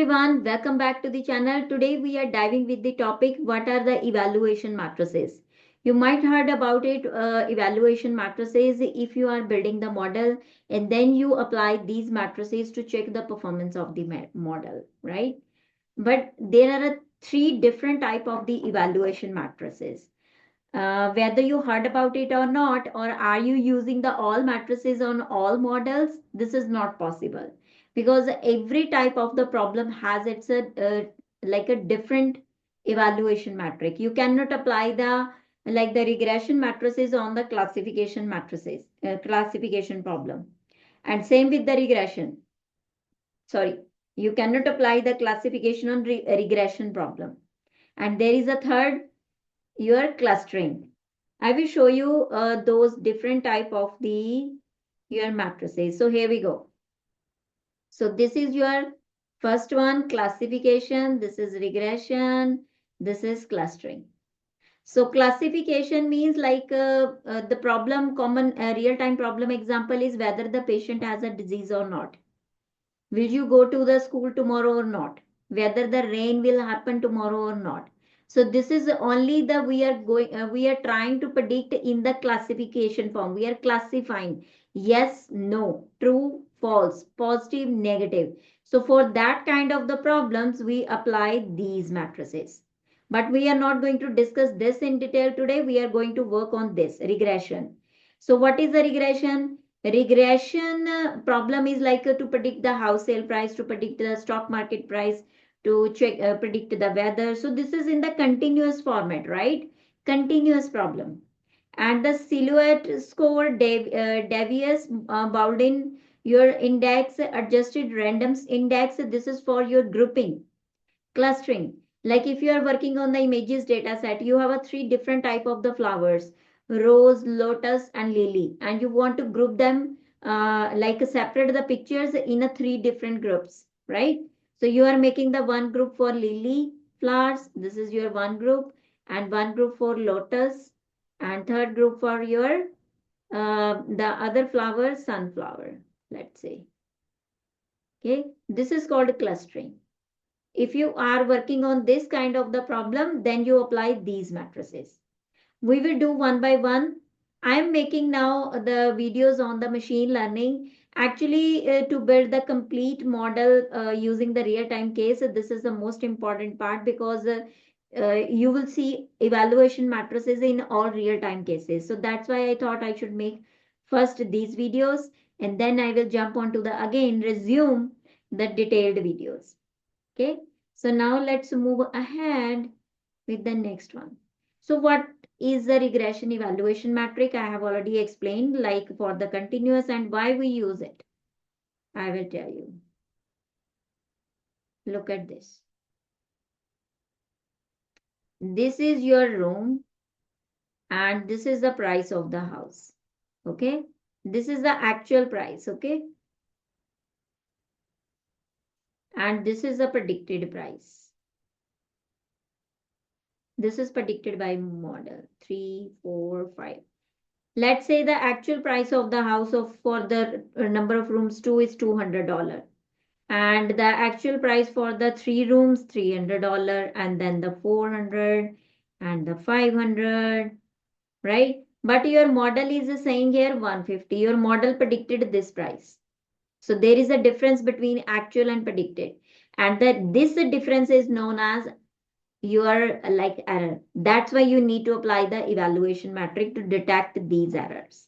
everyone, welcome back to the channel. Today we are diving with the topic what are the evaluation matrices. You might heard about it, evaluation matrices if you are building the model and then you apply these matrices to check the performance of the model, right? But there are three different type of the evaluation matrices. Whether you heard about it or not, or are you using the all matrices on all models, this is not possible because every type of the problem has its like a different evaluation metric. You cannot apply the like the regression matrices on the classification matrices, classification problem, and same with the regression. Sorry, you cannot apply the classification on regression problem. And there is a third, your clustering. I will show you those different type of the your matrices. So here we go. So this is your first one, classification. This is regression. This is clustering. So classification means like the problem, common real-time problem example is whether the patient has a disease or not. Will you go to the school tomorrow or not? Whether the rain will happen tomorrow or not. So this is only the we are trying to predict in the classification form. We are classifying yes, no, true, false, positive, negative. So for that kind of the problems, we apply these matrices. But we are not going to discuss this in detail today. We are going to work on this regression. So what is the regression? Regression problem is like to predict the house sale price, to predict the stock market price, to check predict the weather. So this is in the continuous format, right? Continuous problem. And the silhouette score devious Baldwin your index adjusted randoms index. This is for your grouping, clustering. Like if you are working on the images data set, you have a three different type of the flowers, rose, lotus and lily, and you want to group them like separate the pictures in a three different groups, right? So you are making the one group for lily flowers, this is your one group, and one group for lotus, and third group for your the other flower, sunflower, let's say. Okay, this is called clustering. If you are working on this kind of the problem, then you apply these matrices. We will do one by one. I am making now the videos on the machine learning. Actually, to build the complete model using the real-time case, this is the most important part because you will see evaluation matrices in all real-time cases. So that's why I thought I should make first these videos and then I will jump onto the again resume the detailed videos. Okay, so now let's move ahead with the next one. So what is the regression evaluation metric? I have already explained, like for the continuous and why we use it. I will tell you. Look at this. This is your room and this is the price of the house. Okay, this is the actual price. Okay, and this is the predicted price. This is predicted by model 3, 4, 5. Let's say the actual price of the house of for the number of rooms 2 is $200, and the actual price for the 3 rooms $300, and then the 400 and the 500, right? But your model is saying here 150. Your model predicted this price. So there is a difference between actual and predicted, and that this difference is known as your like error. That's why you need to apply the evaluation metric to detect these errors.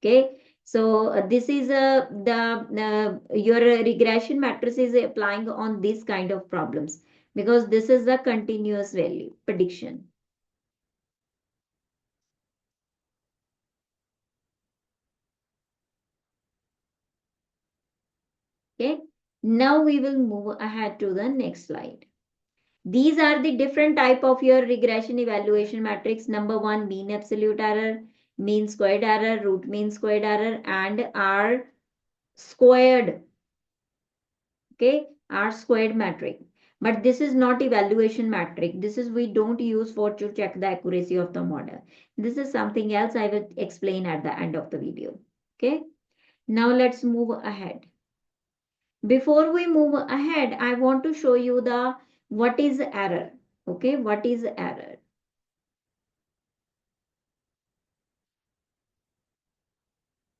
Okay, so this is your regression matrix is applying on this kind of problems because this is the continuous value prediction. Okay, now we will move ahead to the next slide. These are the different type of your regression evaluation matrix. Number one, mean absolute error, mean squared error, root mean squared error, and R squared. Okay, R squared metric. But this is not evaluation metric. This is we don't use for to check the accuracy of the model. This is something else I will explain at the end of the video. Okay, now let's move ahead. Before we move ahead, I want to show you the what is error. Okay, what is error?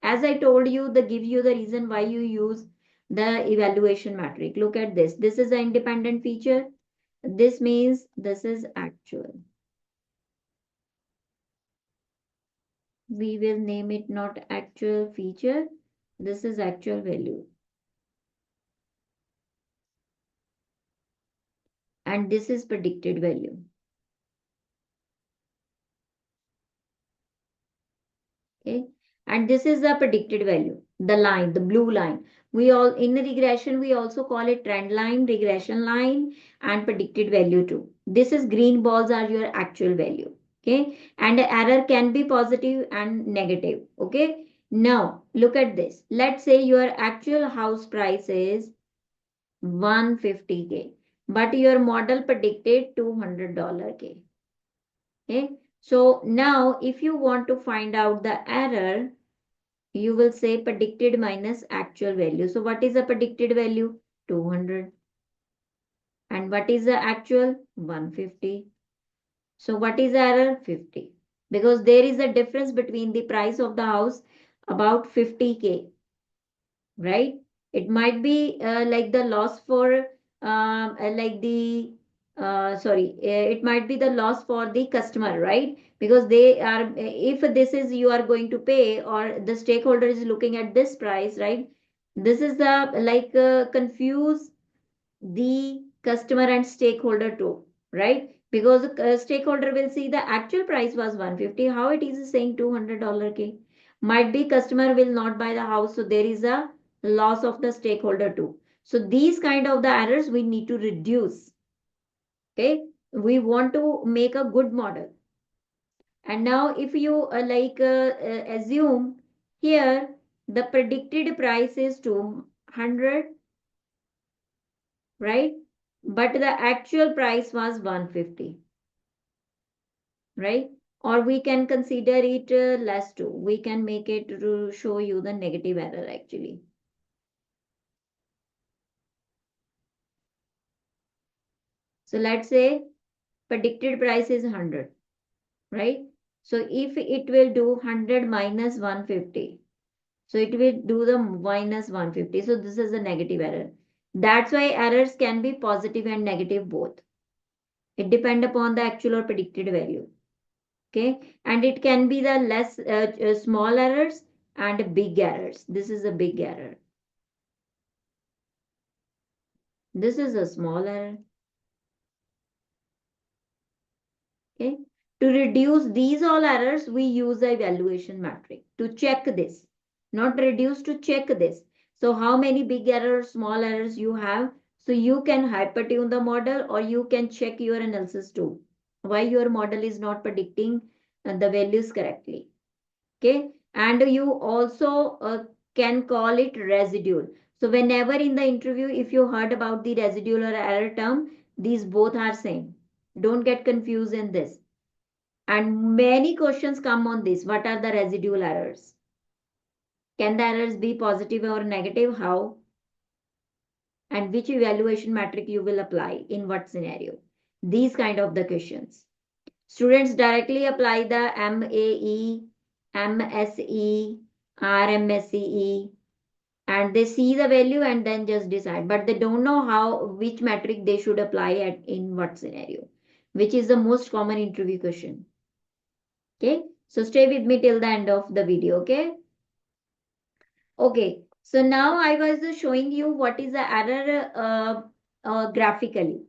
As I told you, the give you the reason why you use the evaluation metric. Look at this. This is an independent feature. This means this is actual. We will name it not actual feature. This is actual value. And this is predicted value. Okay, and this is the predicted value, the line, the blue line. We all in the regression we also call it trend line, regression line, and predicted value too. This is green balls are your actual value. Okay, and the error can be positive and negative. Okay, now look at this. Let's say your actual house price is 150K, but your model predicted $200K. Okay, so now if you want to find out the error, you will say predicted minus actual value. So what is the predicted value? 200. And what is the actual? 150. So what is the error? 50. Because there is a difference between the price of the house about 50K, right? It might be like the loss for like the sorry, it might be the loss for the customer, right? Because they are, if this is you are going to pay or the stakeholder is looking at this price, right? This is the like confuse the customer and stakeholder too, right? Because the stakeholder will see the actual price was 150, how it is saying $200 K. Might be customer will not buy the house, so there is a loss of the stakeholder too. So these kind of the errors we need to reduce. Okay, we want to make a good model. And now if you assume here the predicted price is 200, right? But the actual price was 150, right? Or we can consider it less too. We can make it to show you the negative error actually. So let's say predicted price is 100, right? So if it will do 100 minus 150, so it will do the minus 150. So this is a negative error. That's why errors can be positive and negative both. It depends upon the actual or predicted value. Okay, and it can be the less small errors and big errors. This is a big error. This is a small error. Okay, to reduce these all errors we use the evaluation metric to check this, not reduce, to check this. So how many big errors, small errors you have, so you can hyper tune the model or you can check your analysis too, why your model is not predicting the values correctly. Okay, and you also can call it residual. So whenever in the interview if you heard about the residual or error term, these both are same. Don't get confused in this. And many questions come on this. What are the residual errors? Can the errors be positive or negative? How? And which evaluation metric you will apply in what scenario? These kind of the questions. Students directly apply the MAE, MSE, RMSE, and they see the value and then just decide. But they don't know how, which metric they should apply at in what scenario, which is the most common interview question. Okay, so stay with me till the end of the video. Okay. Okay, so now I was showing you what is the error graphically.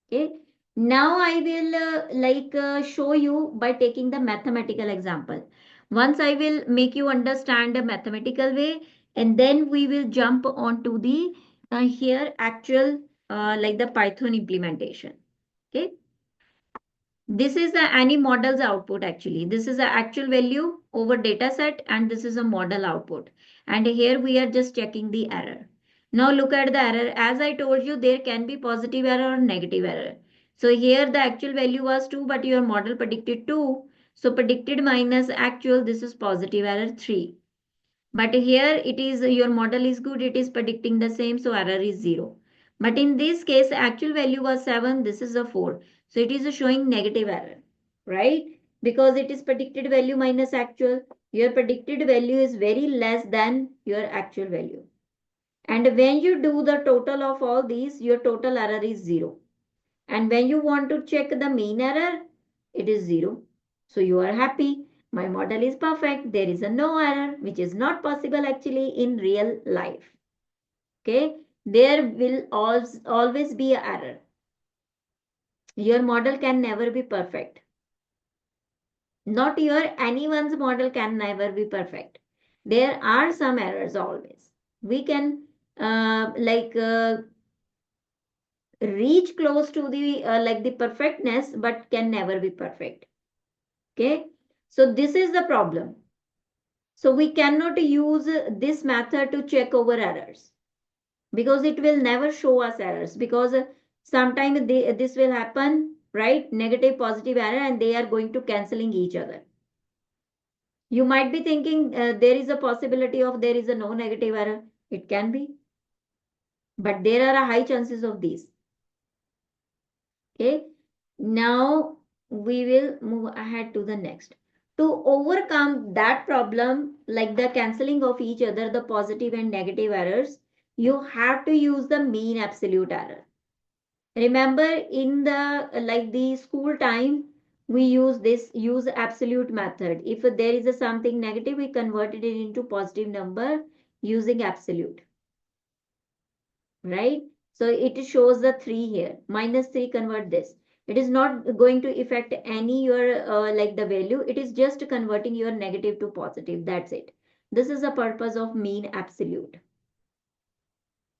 Okay, now I will show you by taking the mathematical example. Once I will make you understand the mathematical way, and then we will jump on to the here actual like the Python implementation. Okay. This is the any model's output actually. This is the actual value over data set and this is a model output. And here we are just checking the error. Now look at the error. As I told you, there can be positive error or negative error. So here the actual value was 2, but your model predicted 2. So predicted minus actual, this is positive error 3. But here it is your model is good, it is predicting the same, so error is 0. But in this case, actual value was 7, this is a 4. So it is showing negative error, right? Because it is predicted value minus actual. Your predicted value is very less than your actual value. And when you do the total of all these, your total error is 0. And when you want to check the mean error, it is 0. So you are happy. My model is perfect. There is a no error, which is not possible actually in real life. Okay. There will always be an error. Your model can never be perfect. Not your anyone's model can never be perfect. There are some errors always. We can reach close to the like the perfectness, but can never be perfect. Okay, so this is the problem. So we cannot use this method to check over errors because it will never show us errors, because sometimes this will happen, right? Negative positive error, and they are going to canceling each other. You might be thinking there is a possibility of there is a no negative error. It can be, but there are a high chances of these. Okay, now we will move ahead to the next. To overcome that problem, like the cancelling of each other, the positive and negative errors, you have to use the mean absolute error. Remember in the like the school time, we use absolute method. If there is a something negative, we converted it into positive number using absolute, right? So it shows the 3 here. Minus 3, convert this. It is not going to affect any your like the value. It is just converting your negative to positive. That's it. This is the purpose of mean absolute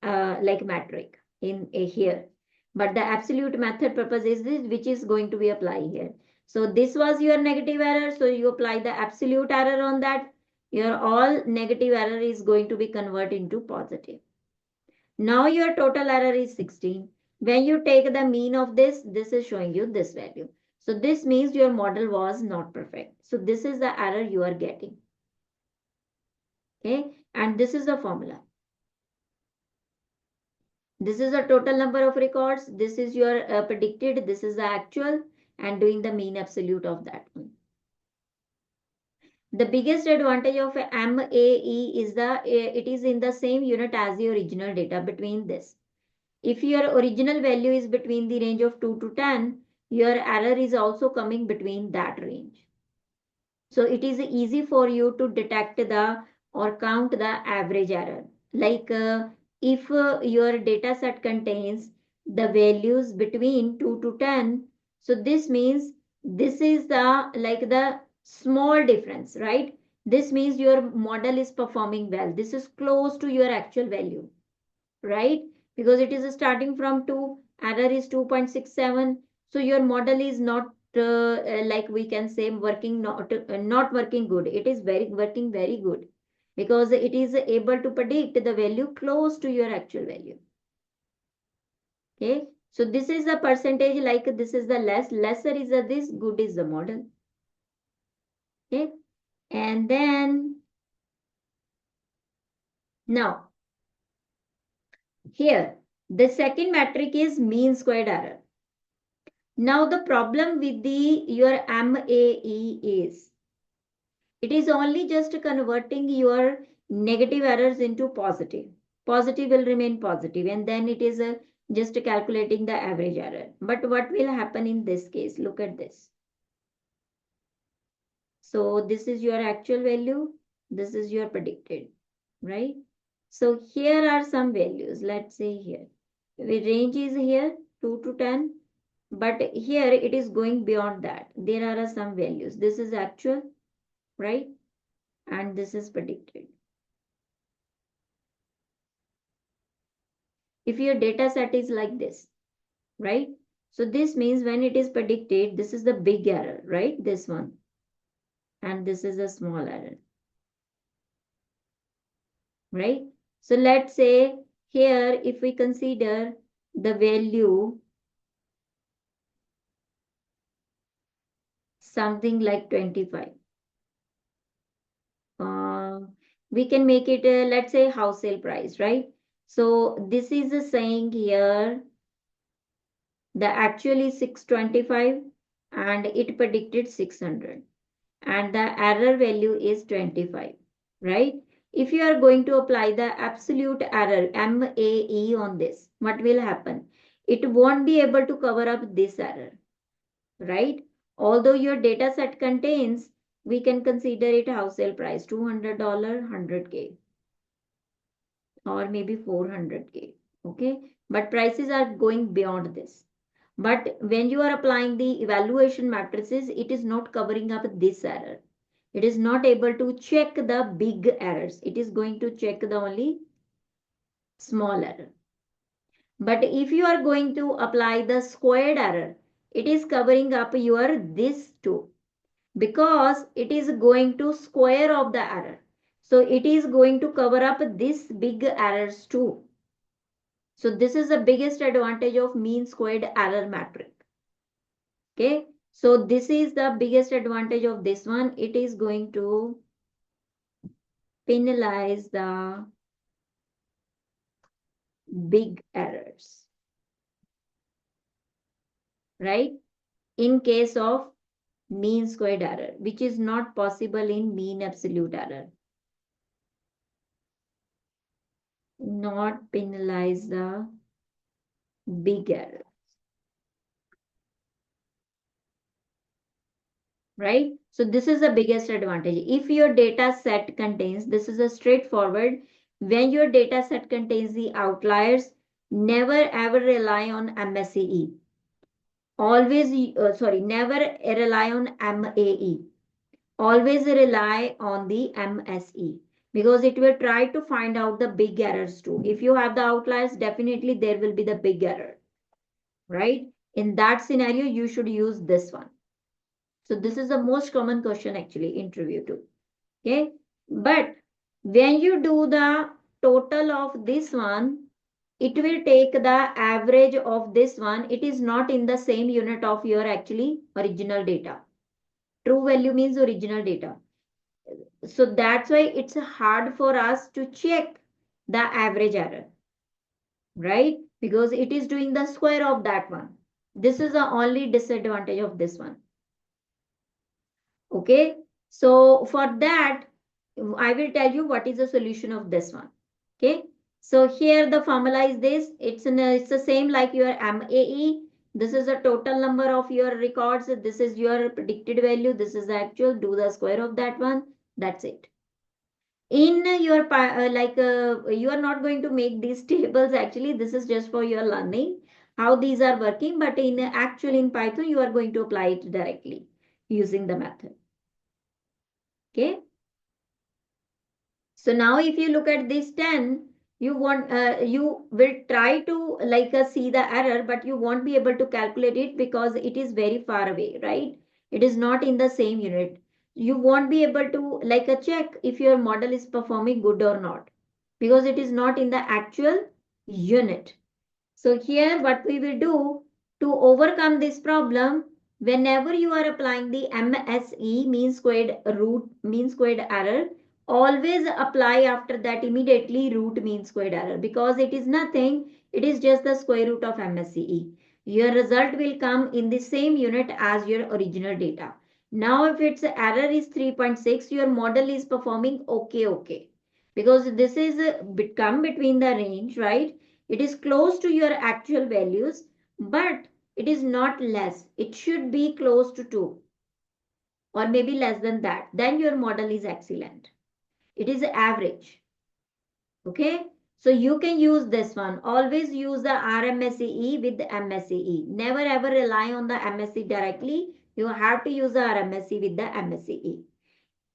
like metric in a here. But the absolute method purpose is this, which is going to be applied here. So this was your negative error. So you apply the absolute error on that. Your all negative error is going to be converted into positive. Now your total error is 16. When you take the mean of this is showing you this value. So this means your model was not perfect. So this is the error you are getting. Okay, and this is the formula. This is the total number of records. This is your predicted. This is the actual, and doing the mean absolute of that one. The biggest advantage of MAE is it is in the same unit as the original data between this. If your original value is between the range of 2 to 10, your error is also coming between that range. So it is easy for you to detect the or count the average error. Like if your data set contains the values between 2 to 10, so this means this is the like the small difference, right? This means your model is performing well. This is close to your actual value, right? Because it is starting from 2, error is 2.67. So your model is not like we can say working not working good. It is working very good because it is able to predict the value close to your actual value. Okay. So this is the percentage, like this is the lesser is the this, good is the model. Okay. And then now here the second metric is mean squared error. Now the problem with the your MAE is it is only just converting your negative errors into positive. Positive will remain positive, and then it is just calculating the average error. But what will happen in this case? Look at this. So this is your actual value. This is your predicted, right? So here are some values. Let's say here. The range is here 2 to 10. But here it is going beyond that. There are some values. This is actual, right? And this is predicted. If your data set is like this, right? So this means when it is predicted, this is the big error, right? This one. And this is a small error, right? So let's say here, if we consider the value something like 25. we can make it, let's say, house sale price, right? So this is saying here the actual is 625 and it predicted 600 and the error value is 25, right? If you are going to apply the absolute error MAE on this, what will happen? It won't be able to cover up this error, right? Although your data set contains, we can consider it house sale price $200, 100K, or maybe 400K, okay? But prices are going beyond this. But when you are applying the evaluation matrices, it is not covering up this error. It is not able to check the big errors. It is going to check the only small error. But if you are going to apply the squared error, it is covering up your this too, because it is going to square of the error. So it is going to cover up this big errors too. So this is the biggest advantage of mean squared error matrix. Okay. So this is the biggest advantage of this one. It is going to penalize the big errors, right? In case of mean squared error, which is not possible in mean absolute error. Not penalize the big error, right? So this is the biggest advantage. If your data set contains, this is a straightforward, when your data set contains the outliers, never ever rely on MSE. Always, never rely on MAE. Always rely on the MSE, because it will try to find out the big errors too. If you have the outliers, definitely there will be the big error, right? In that scenario, you should use this one. So this is the most common question actually interview too. Okay. But when you do the total of this one, it will take the average of this one. It is not in the same unit of your actually original data. True value means original data. So that's why it's hard for us to check the average error, right? Because it is doing the square of that one. This is the only disadvantage of this one. Okay. So for that, I will tell you what is the solution of this one. Okay. So here the formula is this. It's the same like your MAE. This is the total number of your records. This is your predicted value. This is the actual. Do the square of that one. That's it. In your you are not going to make these tables actually. This is just for your learning how these are working. But in actual in Python, you are going to apply it directly using the method. Okay. So now if you look at this 10, you will try to see the error, but you won't be able to calculate it because it is very far away, right? It is not in the same unit. You won't be able to check if your model is performing good or not, because it is not in the actual unit. So here what we will do to overcome this problem, whenever you are applying the MSE, mean squared root mean squared error, always apply after that immediately root mean squared error, because it is nothing, it is just the square root of MSE. Your result will come in the same unit as your original data. Now if its error is 3.6, your model is performing okay, because this is come between the range, right? It is close to your actual values, but it is not less. It should be close to 2 or maybe less than that. Then your model is excellent. It is average. Okay. So you can use this one. Always use the RMSE with the MSE. Never ever rely on the MSE directly. You have to use the RMSE with the MSE.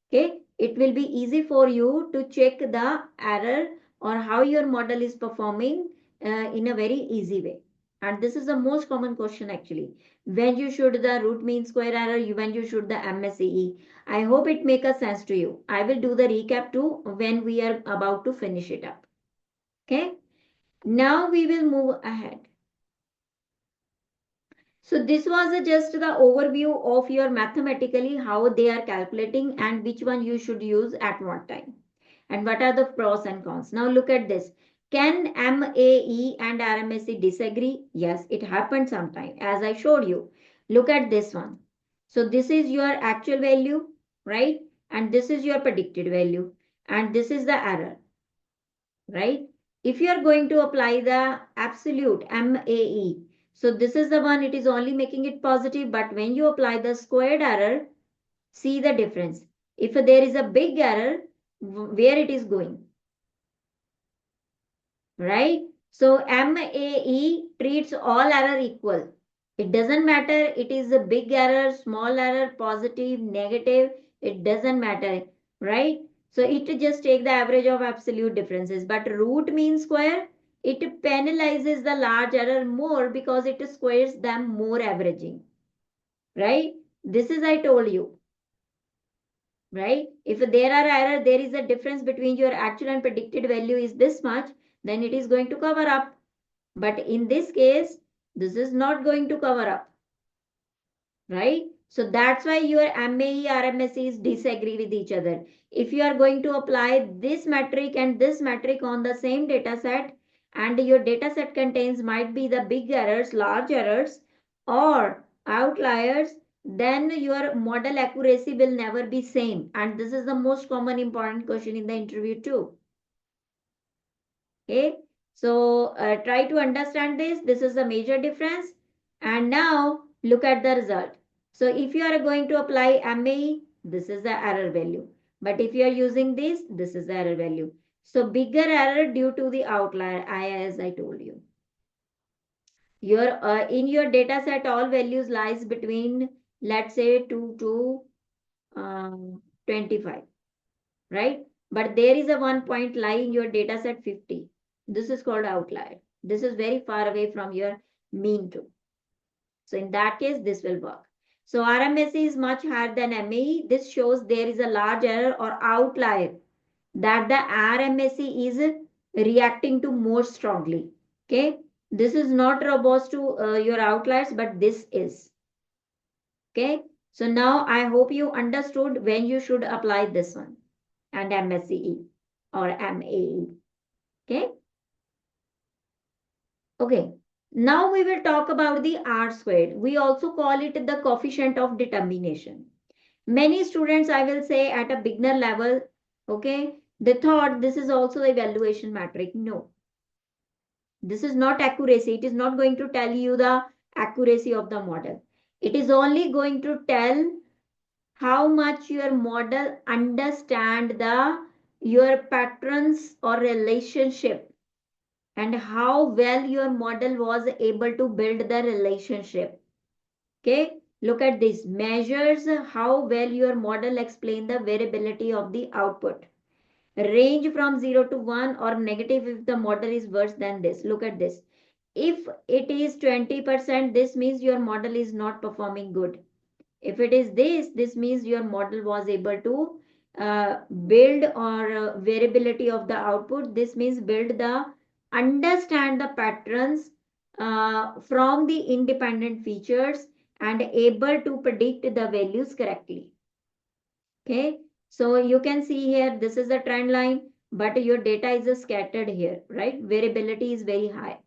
Okay, it will be easy for you to check the error or how your model is performing in a very easy way. And this is the most common question actually. When you should the root mean square error, when you should the MSE. I hope it make a sense to you. I will do the recap too when we are about to finish it up. Okay, now we will move ahead. So this was just the overview of your mathematically how they are calculating and which one you should use at what time. And what are the pros and cons? Now look at this. Can MAE and RMSE disagree? Yes, it happened sometime, as I showed you. Look at this one. So this is your actual value, right? And this is your predicted value. And this is the error, right? If you are going to apply the absolute MAE, so this is the one, it is only making it positive, but when you apply the squared error, see the difference. If there is a big error, where it is going, right? So MAE treats all error equal. It doesn't matter it is a big error, small error, positive, negative, it doesn't matter, right? So it just take the average of absolute differences. But root mean square, it penalizes the large error more because it squares them more averaging, right? This is I told you, right? If there are error, there is a difference between your actual and predicted value is this much, then it is going to cover up. But in this case, this is not going to cover up, right? So that's why your MAE RMSEs disagree with each other. If you are going to apply this metric and this metric on the same data set, and your data set contains might be the big errors, large errors, or outliers, then your model accuracy will never be same. And this is the most common important question in the interview too. Okay, so try to understand this. This is the major difference. And now look at the result. So if you are going to apply MAE, this is the error value. But if you are using this is the error value. So bigger error due to the outlier, as I told you. Your in your data set, all values lies between, let's say, 2 to 25, right? But there is a 1 point lie in your data set 50. This is called outlier. This is very far away from your mean too. So in that case, this will work. So RMSE is much higher than MAE. This shows there is a large error or outlier that the RMSE is reacting to more strongly. Okay. This is not robust to your outliers, but this is. Okay. So now I hope you understood when you should apply this one and MSE or MAE. Okay. Okay. Now we will talk about the R squared. We also call it the coefficient of determination. Many students, I will say at a beginner level, okay, they thought this is also the evaluation metric. No, this is not accuracy. It is not going to tell you the accuracy of the model. It is only going to tell how much your model understand the your patterns or relationship, and how well your model was able to build the relationship. Okay, look at this. Measures how well your model explain the variability of the output. Range from 0 to 1 or negative if the model is worse than this. Look at this. If it is 20%, this means your model is not performing good. If it is this means your model was able to build or variability of the output. This means build the understand the patterns from the independent features and able to predict the values correctly. Okay, so you can see here this is a trend line, but your data is scattered here, right? Variability is very high,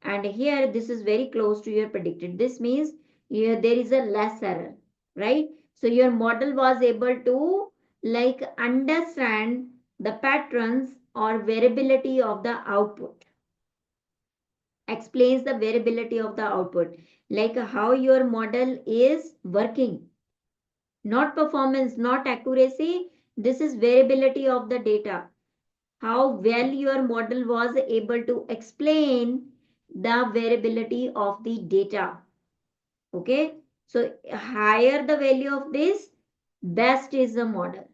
and here this is very close to your predicted. This means here there is a less error, right? So your model was able to like understand the patterns or variability of the output, explains the variability of the output, like how your model is working, not performance, not accuracy. This is variability of the data, how well your model was able to explain the variability of the data. Okay, so higher the value of this, best is the model.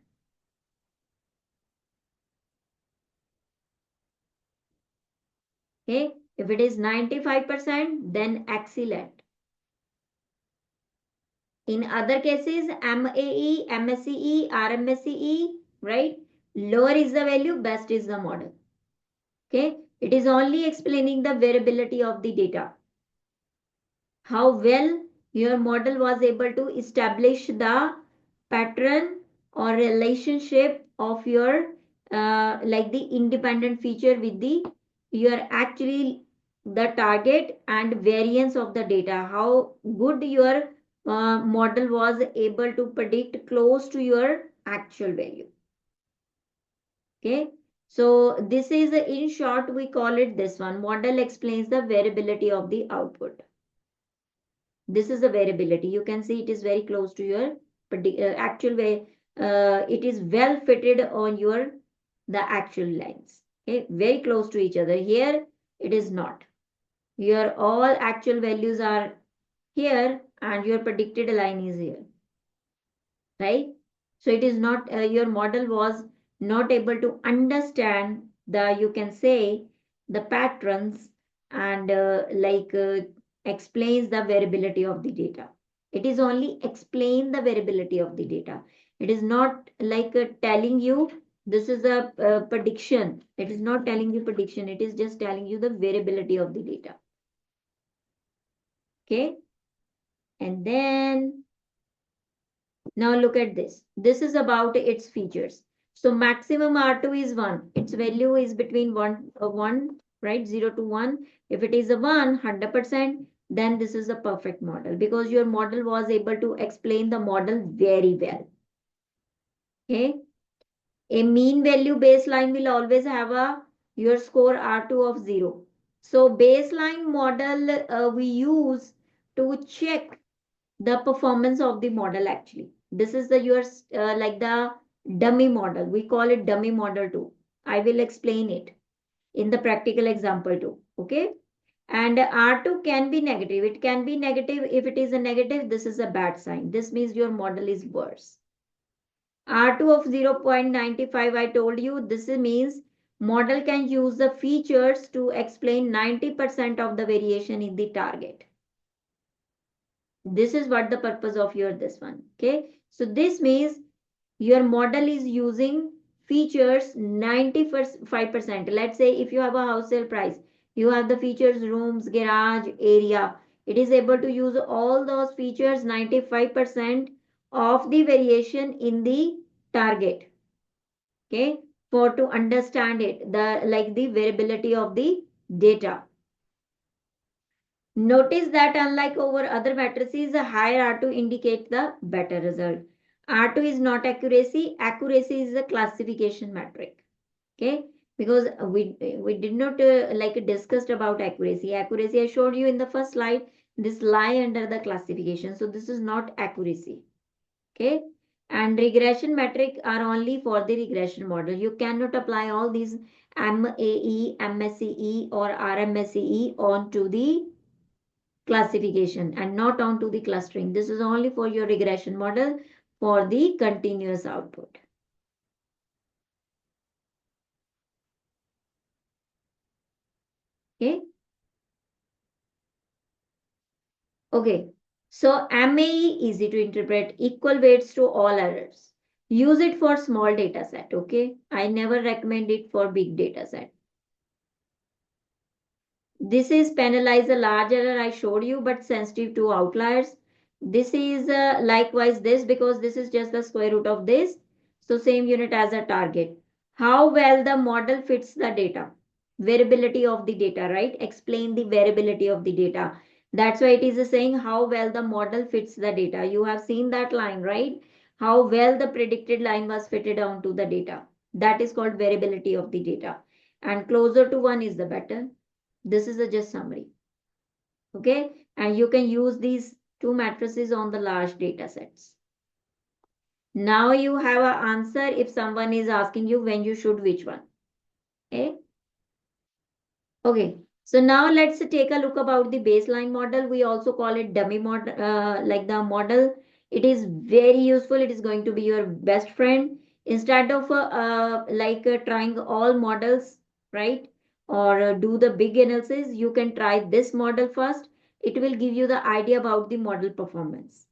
Okay, if it is 95%, then excellent. In other cases, MAE, MSE, RMSE, right? Lower is the value, best is the model. Okay, it is only explaining the variability of the data, how well your model was able to establish the pattern or relationship of your like the independent feature with the your actually the target and variance of the data, how good your model was able to predict close to your actual value. Okay, so this is in short we call it this one, model explains the variability of the output. This is the variability, you can see it is very close to your actual way, it is well fitted on your the actual lines. Okay, very close to each other. Here it is not, your all actual values are here and your predicted line is here, right? So it is not your model was not able to understand the, you can say, the patterns and explains the variability of the data. It is only explain the variability of the data. It is not like telling you this is a prediction. It is not telling you prediction, it is just telling you the variability of the data. Okay, and then now look at this. This is about its features. So maximum R2 is 1. Its value is between 1, right? 0 to 1. If it is a 100%, then this is a perfect model because your model was able to explain the model very well. Okay. A mean value baseline will always have a your score R2 of 0. So baseline model we use to check the performance of the model actually. This is the your like the dummy model. We call it dummy model too. I will explain it in the practical example too. Okay. And R2 can be negative. It can be negative. If it is a negative, this is a bad sign. This means your model is worse. R2 of 0.95, I told you, this means model can use the features to explain 90% of the variation in the target. This is what the purpose of your this one. Okay, so this means your model is using features 95%. Let's say if you have a house sale price, you have the features rooms, garage, area. It is able to use all those features 95% of the variation in the target. Okay, for to understand it, the like the variability of the data. Notice that unlike over other matrices, a higher R2 indicates the better result. R2 is not accuracy. Accuracy is a classification metric. Okay, because we did not like discussed about accuracy. Accuracy I showed you in the first slide. This lie under the classification. So this is not accuracy. Okay, and regression metric are only for the regression model. You cannot apply all these MAE, MSE or RMSE onto the classification and not onto the clustering. This is only for your regression model for the continuous output. Okay. Okay. So MAE easy to interpret, equal weights to all errors. Use it for small data set. Okay. I never recommend it for big data set. This is penalize a large error I showed you, but sensitive to outliers. This is likewise this because this is just the square root of this. So same unit as a target. How well the model fits the data. Variability of the data, right? Explain the variability of the data. That's why it is saying how well the model fits the data. You have seen that line, right? How well the predicted line was fitted onto the data. That is called variability of the data. And closer to 1 is the better. This is a just summary. Okay, and you can use these two matrices on the large data sets. Now you have an answer if someone is asking you when you should which one. Okay. Okay. So now let's take a look about the baseline model. We also call it dummy model, like the model. It is very useful. It is going to be your best friend. Instead of trying all models, right? Or do the big analysis, you can try this model first. It will give you the idea about the model performance.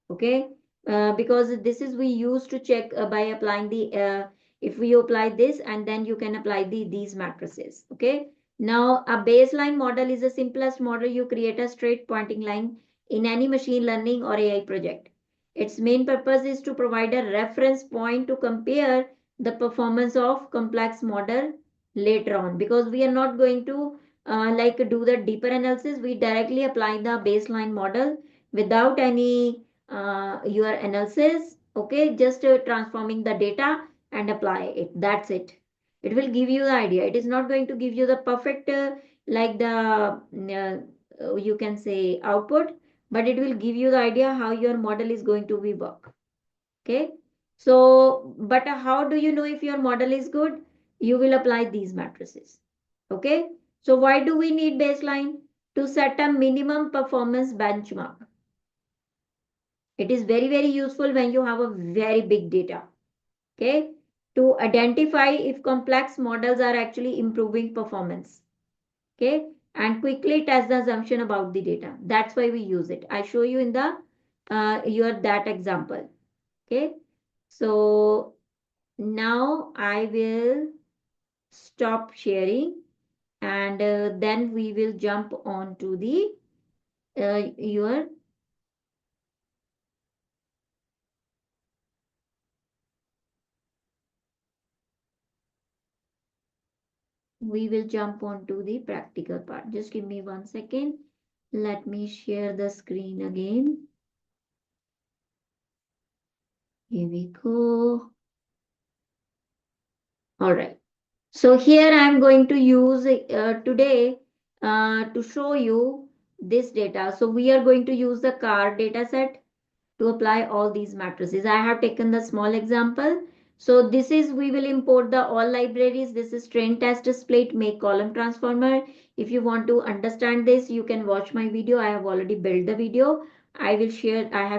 Okay, because this is we used to check by applying the if we apply this and then you can apply these matrices. Okay, now a baseline model is the simplest model. You create a straight pointing line in any machine learning or AI project. Its main purpose is to provide a reference point to compare the performance of complex model later on, because we are not going to like do the deeper analysis. We directly apply the baseline model without any your analysis. Okay, just transforming the data and apply it. That's it. It will give you the idea. It is not going to give you the perfect like the you can say output, but it will give you the idea how your model is going to be work. Okay, so but how do you know if your model is good? You will apply these matrices. Okay, so why do we need baseline? To set a minimum performance benchmark. It is very useful when you have a very big data. Okay, to identify if complex models are actually improving performance. Okay, and quickly test the assumption about the data. That's why we use it. I show you in the your that example. Okay, so now I will stop sharing, and then we will jump on to the your we will jump on to the practical part. Just give me 1 second. Let me share the screen again. Here we go. All right. So here I am going to use today to show you this data. So we are going to use the car data set to apply all these matrices. I have taken the small example. So this is, we will import the all libraries. This is train test split make column transformer. If you want to understand this, you can watch my video. I have already built the video. I have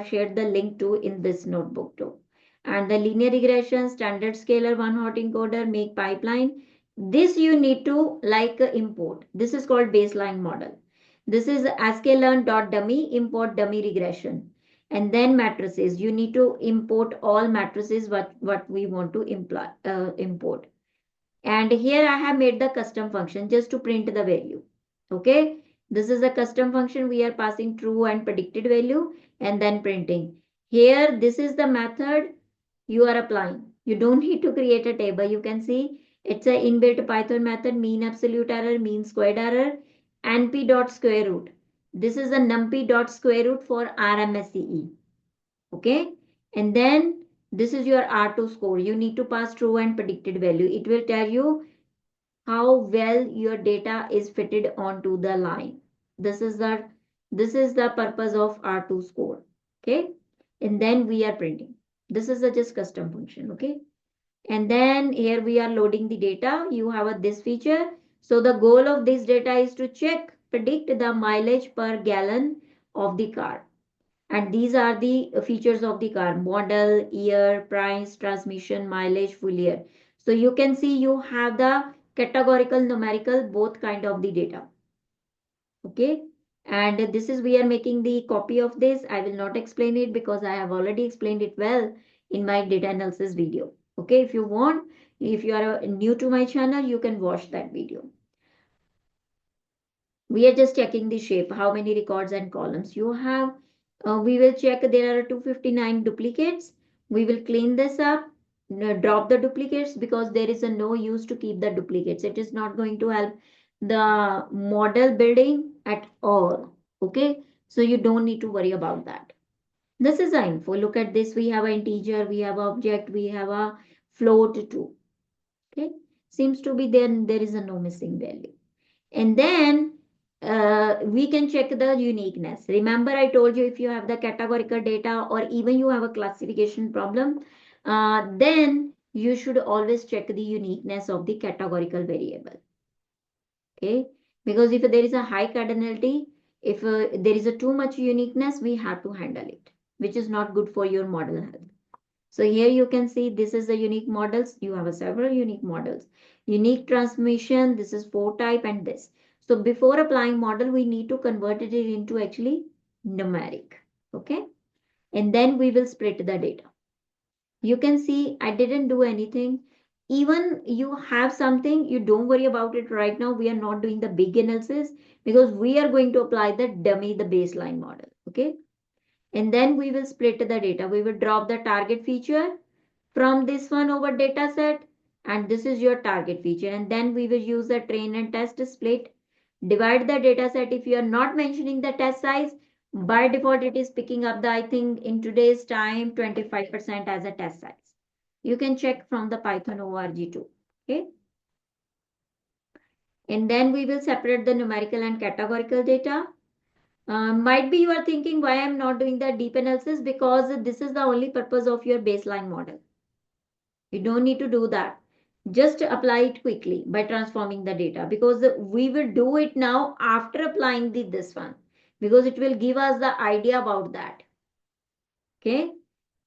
shared the link to in this notebook too. And the linear regression, standard scalar, one hot encoder, make pipeline. This you need to like import. This is called baseline model. This is sklearn.dummy, import dummy regression. And then matrices, you need to import all matrices what we want to import. And here I have made the custom function just to print the value. Okay, this is a custom function. We are passing true and predicted value and then printing. Here this is the method you are applying. You don't need to create a table. You can see it's a inbuilt Python method, mean absolute error, mean squared error, np dot square root. This is a numpy dot square root for RMSE. Okay, and then this is your R2 score. You need to pass true and predicted value. It will tell you how well your data is fitted onto the line. This is the purpose of R2 score. Okay, and then we are printing. This is a just custom function. Okay, and then here we are loading the data. You have this feature. So the goal of this data is to predict the mileage per gallon of the car. And these are the features of the car: model, year, price, transmission, mileage, full year. So you can see you have the categorical, numerical, both kind of the data. Okay, and this is, we are making the copy of this. I will not explain it because I have already explained it well in my data analysis video. Okay, if you want, if you are new to my channel, you can watch that video. We are just checking the shape, how many records and columns you have. We will check there are 259 duplicates. We will clean this up, drop the duplicates, because there is a no use to keep the duplicates. It is not going to help the model building at all. Okay, so you don't need to worry about that. This is the info. Look at this. We have an integer, we have an object, we have a float too. Okay, seems to be there is a no missing value. And then we can check the uniqueness. Remember, I told you if you have the categorical data or even you have a classification problem, then you should always check the uniqueness of the categorical variable. Okay, because if there is a high cardinality, if there is a too much uniqueness, we have to handle it, which is not good for your model health. So here you can see this is the unique models. You have a several unique models. Unique transmission, this is 4 type and this. So before applying model, we need to convert it into actually numeric. Okay. And then we will split the data. You can see I didn't do anything. Even you have something, you don't worry about it right now. We are not doing the big analysis because we are going to apply the dummy, the baseline model. Okay. And then we will split the data. We will drop the target feature from this one over data set, and this is your target feature, and then we will use the train and test split, divide the data set. If you are not mentioning the test size, by default it is picking up the, I think in today's time, 25% as a test size. You can check from the Python org too. Okay, and then we will separate the numerical and categorical data. Might be you are thinking why I'm not doing the deep analysis, because this is the only purpose of your baseline model. You don't need to do that. Just apply it quickly by transforming the data, because we will do it now after applying this one, because it will give us the idea about that. Okay.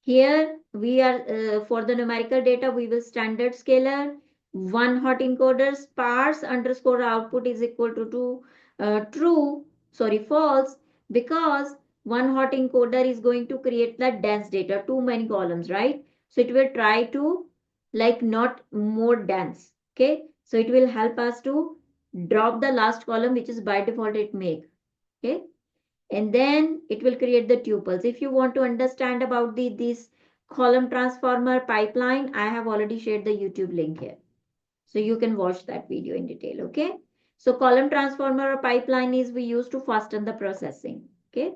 Here we are for the numerical data, we will standard scalar, one hot encoder, sparse underscore output is equal to false, because one hot encoder is going to create the dense data, too many columns, right? So it will try to like not more dense. Okay. So it will help us to drop the last column, which is by default it make. Okay, and then it will create the tuples. If you want to understand about this column transformer pipeline, I have already shared the YouTube link here, so you can watch that video in detail. Okay, so column transformer pipeline is we use to fasten the processing. Okay,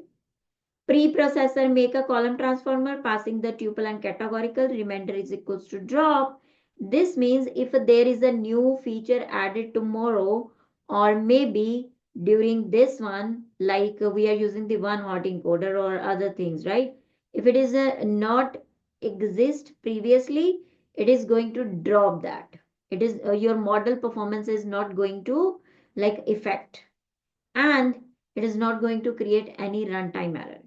preprocessor make a column transformer passing the tuple and categorical, remainder is equals to drop. This means if there is a new feature added tomorrow, or maybe during this one, like we are using the one hot encoder or other things, right? If it is not exist previously, it is going to drop that. It is your model performance is not going to like affect, and it is not going to create any runtime error.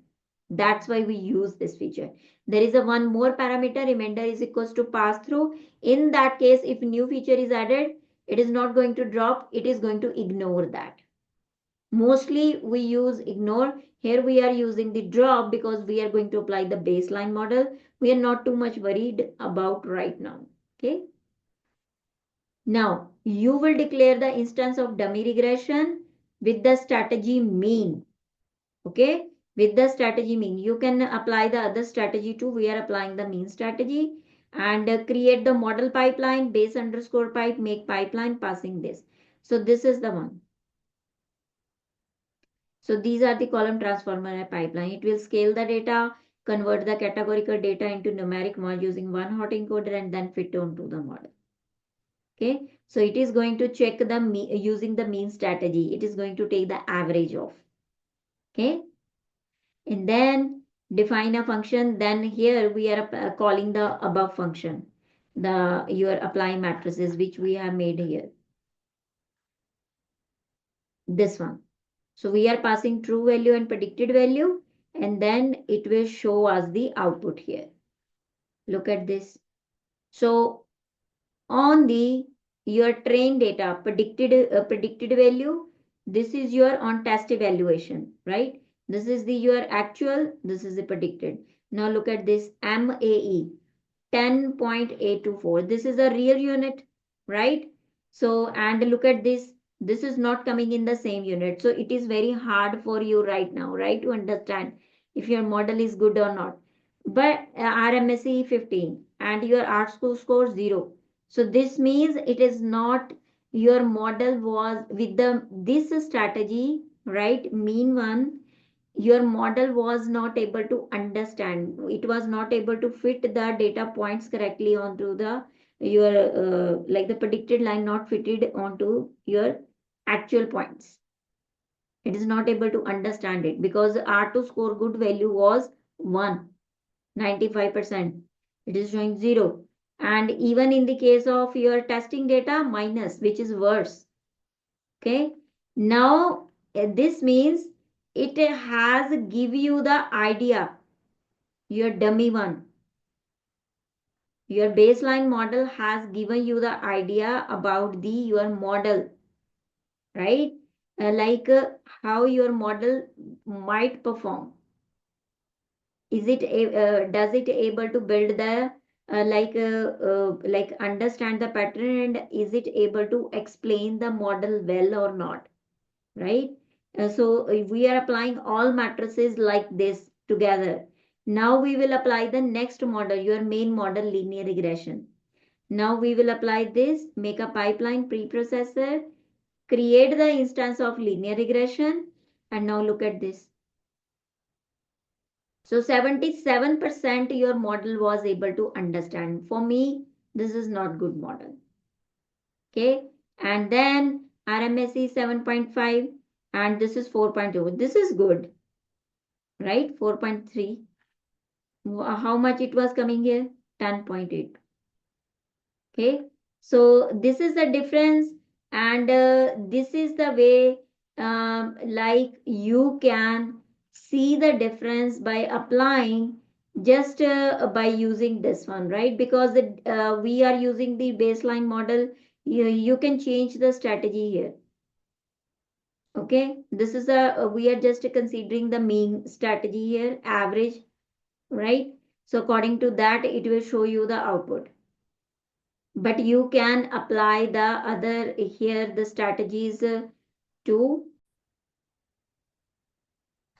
That's why we use this feature. There is a one more parameter, remainder is equals to pass through. In that case, if new feature is added, it is not going to drop, it is going to ignore that. Mostly we use ignore. Here we are using the drop because we are going to apply the baseline model. We are not too much worried about right now. Okay. Now you will declare the instance of dummy regression with the strategy mean. Okay, with the strategy mean, you can apply the other strategy too. We are applying the mean strategy, and create the model pipeline, base underscore pipe, make pipeline passing this. So this is the one. So these are the column transformer pipeline. It will scale the data, convert the categorical data into numeric mod using one hot encoder, and then fit onto the model. Okay, so it is going to check the using the mean strategy. It is going to take the average of. Okay, and then define a function. Then here we are calling the above function, the your apply matrices, which we have made here, this one. So we are passing true value and predicted value, and then it will show us the output here. Look at this. So on the your train data predicted value, this is your on test evaluation, right? This is the your actual, this is the predicted. Now look at this MAE 10.824. This is a real unit, right? So, and look at this. This is not coming in the same unit. So it is very hard for you right now, right, to understand if your model is good or not. But RMSE 15 and your art school score 0. So this means it is not your model was with the this strategy, right? Mean one, your model was not able to understand, it was not able to fit the data points correctly onto the your like the predicted line not fitted onto your actual points. It is not able to understand it because R2 score good value was 1, 95%. It is showing 0, and even in the case of your testing data minus, which is worse. Okay, now this means it has give you the idea, your dummy one, your baseline model has given you the idea about the your model, right? Like how your model might perform. Is it does it able to build the like understand the pattern, and is it able to explain the model well or not, right? So we are applying all matrices like this together. Now we will apply the next model, your main model, linear regression. Now we will apply this, make a pipeline preprocessor, create the instance of linear regression, and now look at this. So 77% your model was able to understand. For me, this is not good model. Okay. And then RMSE 7.5 and this is 4.2. This is good, right? 4.3. How much it was coming here? 10.8. Okay. So this is the difference, and this is the way like you can see the difference by applying just by using this one, right? Because we are using the baseline model, you can change the strategy here. Okay, this is a we are just considering the mean strategy here, average, right? So according to that, it will show you the output. But you can apply the other here the strategies too.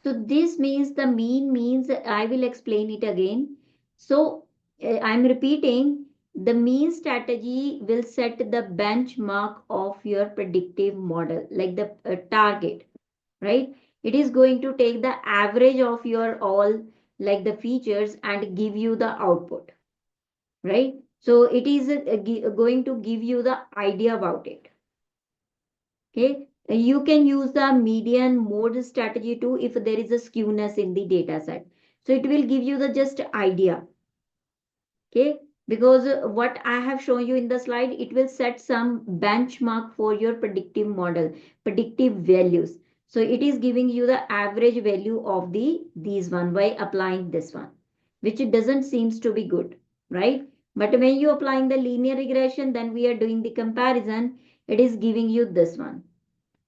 So this means the mean means I will explain it again. So I'm repeating, the mean strategy will set the benchmark of your predictive model, like the target, right? It is going to take the average of your all like the features and give you the output, right? So it is going to give you the idea about it. Okay, you can use the median mode strategy too if there is a skewness in the data set. So it will give you the just idea. Okay, because what I have shown you in the slide, it will set some benchmark for your predictive model, predictive values. So it is giving you the average value of these one by applying this one, which it doesn't seems to be good, right? But when you applying the linear regression, then we are doing the comparison. It is giving you this one.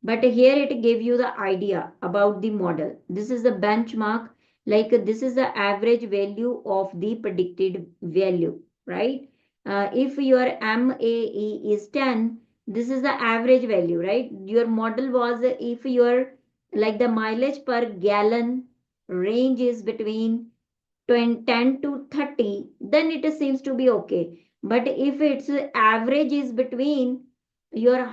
But here it gave you the idea about the model. This is the benchmark, like this is the average value of the predicted value, right? If your MAE is 10, this is the average value, right? Your model was if your like the mileage per gallon range is between 10 to 30, then it seems to be okay. But if its average is between your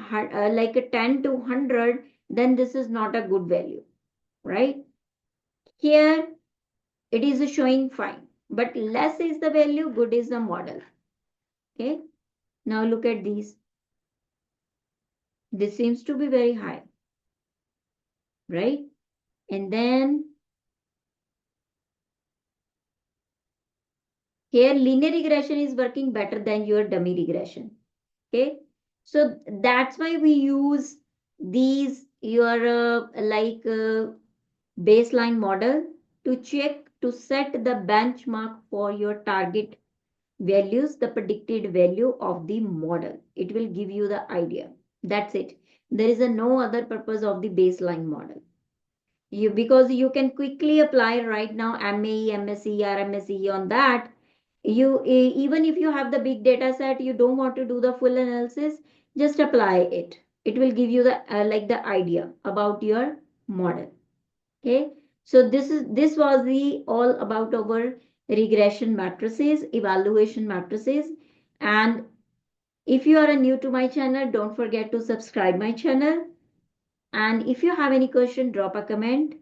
like 10 to 100, then this is not a good value, right? Here it is showing fine, but less is the value, good is the model. Okay, now look at these. This seems to be very high, right? And then here linear regression is working better than your dummy regression. Okay, so that's why we use these your baseline model to check to set the benchmark for your target values, the predicted value of the model. It will give you the idea. That's it. There is a no other purpose of the baseline model. You because you can quickly apply right now MAE, MSE, RMSE on that. You even if you have the big data set, you don't want to do the full analysis, just apply it. It will give you the like the idea about your model. Okay, so this was the all about our regression matrices, evaluation matrices. And if you are new to my channel, don't forget to subscribe my channel. And if you have any question, drop a comment.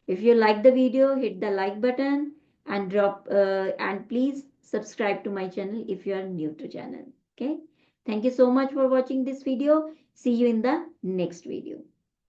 If you like the video, hit the like button and drop and please subscribe to my channel if you are new to channel. Okay, thank you so much for watching this video. See you in the next video.